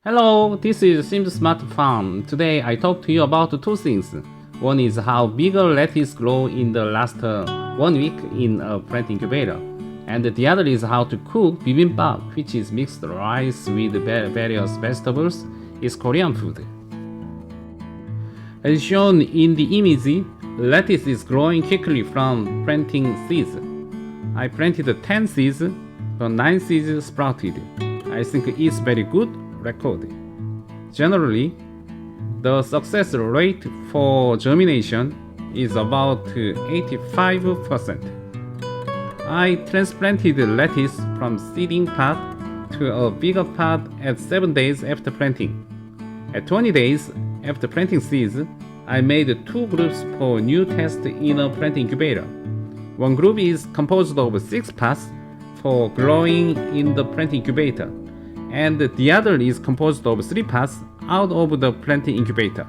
Hello, this is Simple Smart Farm. Today I talk to you about two things. One is how bigger lettuce grow in the last 1 week in a plant incubator. And the other is how to cook bibimbap, which is mixed rice with various vegetables. It's Korean food. As shown in the image, lettuce is growing quickly from planting seeds. I planted 10 seeds, but 9 seeds sprouted. I think it's very good record. Generally, the success rate for germination is about 85%. I transplanted lettuce from seeding pot to a bigger pot at 7 days after planting. At 20 days after planting seeds, I made 2 groups for new test in a plant incubator. One group is composed of 6 pots for growing in the plant incubator, and the other is composed of 3 pots out of the plant incubator.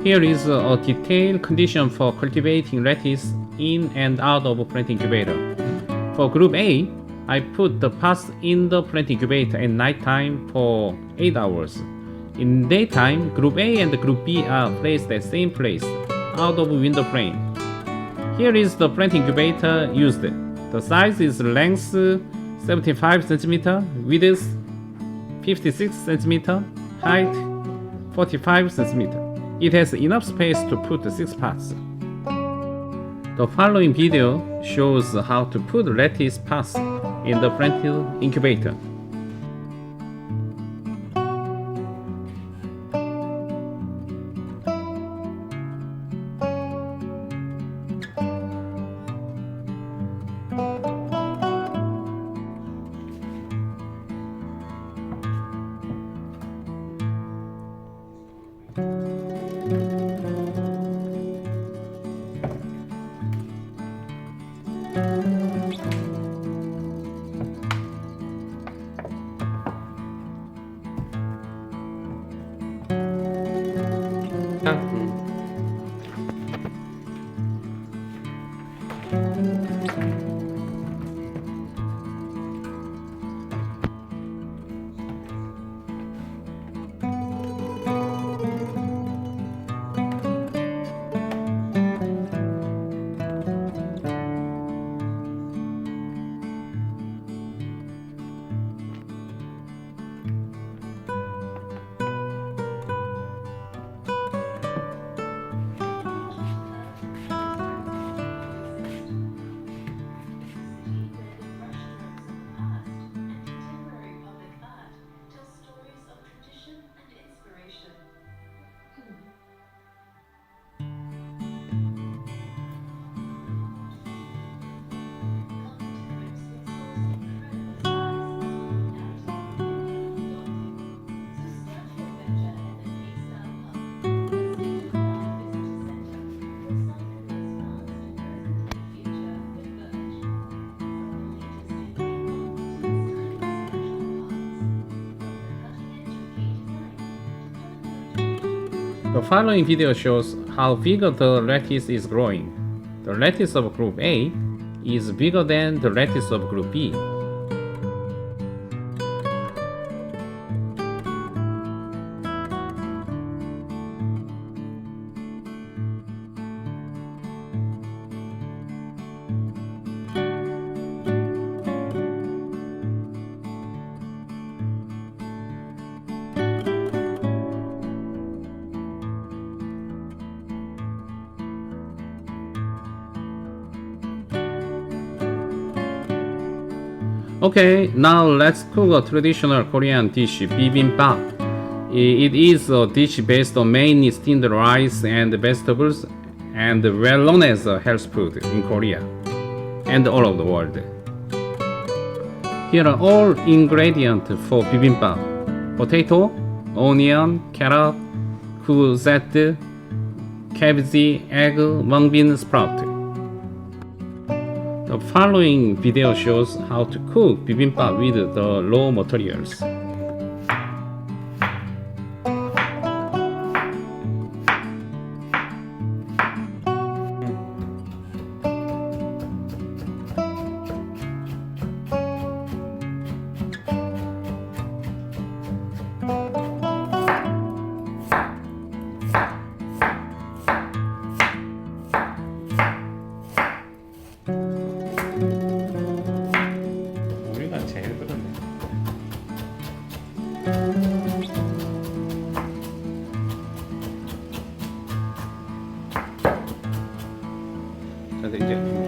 Here is a detailed condition for cultivating lettuce in and out of a plant incubator. For group A, I put the pots in the plant incubator at night time for 8 hours. In daytime, group A and group B are placed at same place, out of window frame. Here is the plant incubator used. The size is length 75 cm, width 56 cm, height 45 cm. It has enough space to put 6 pots. The following video shows how to put lettuce pots in the plant incubator. The following video shows how bigger the lettuce is growing. The lettuce of group A is bigger than the lettuce of group B. Okay, now let's cook a traditional Korean dish, bibimbap. It is a dish based on mainly steamed rice and vegetables, and well known as a health food in Korea and all over the world. Here are all ingredients for bibimbap: potato, onion, carrot, courgette, cabbage, egg, mung bean sprout. The following video shows how to cook bibimbap with the raw materials. 자, 이제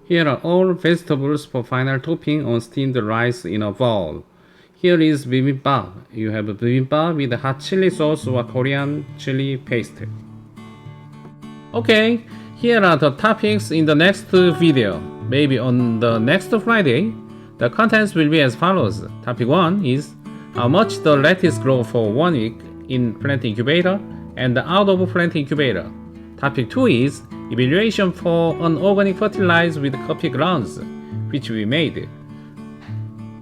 here are all vegetables for final topping on steamed rice in a bowl. Here is bibimbap. You have bibimbap with hot chili sauce or Korean chili paste. Okay, here are the topics in the next video. Maybe on the next Friday. The contents will be as follows. Topic 1 is how much the lettuce grow for 1 week in Plant Incubator and out of Plant Incubator. Topic 2 is evaluation for unorganic fertilizer with coffee grounds, which we made.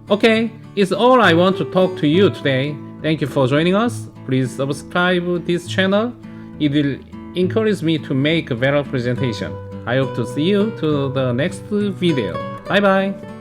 Okay, it's all I want to talk to you today. Thank you for joining us. Please subscribe this channel. It will encourage me to make a better presentation. I hope to see you to the next video. Bye bye.